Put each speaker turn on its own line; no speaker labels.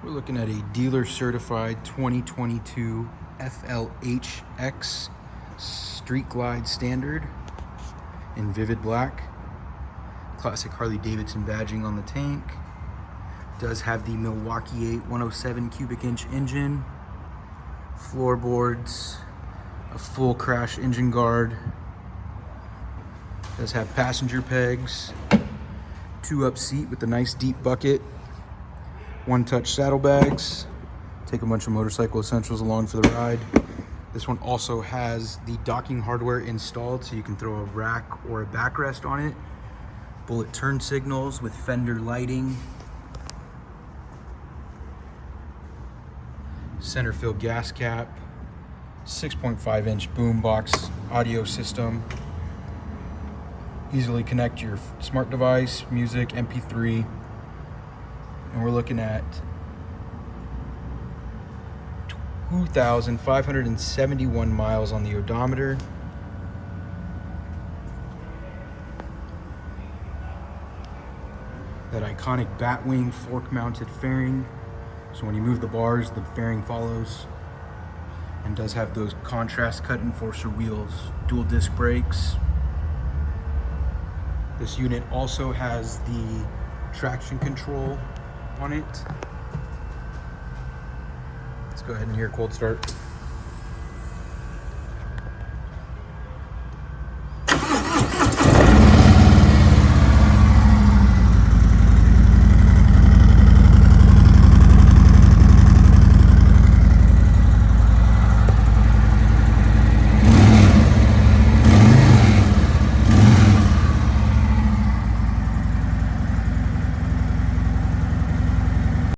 We're looking at a dealer certified 2022 FLHX Street Glide Standard in vivid black. Classic Harley-Davidson badging on the tank. Does have the Milwaukee-Eight 107 cubic inch engine, floorboards, a full crash engine guard. Does have passenger pegs, 2-up seat with a nice deep bucket, 1-touch saddlebags. Take a bunch of motorcycle essentials along for the ride. This one also has the docking hardware installed, so you can throw a rack or a backrest on it. Bullet turn signals with fender lighting. Center fill gas cap. 6.5 inch boom box audio system. Easily connect your smart device, music, MP3. And we're looking at 2,571 miles on the odometer. That iconic Batwing fork-mounted fairing. So when you move the bars, the fairing follows. And does have those contrast cut enforcer wheels, dual disc brakes. This unit also has the traction control on it. Let's go ahead and hear cold start.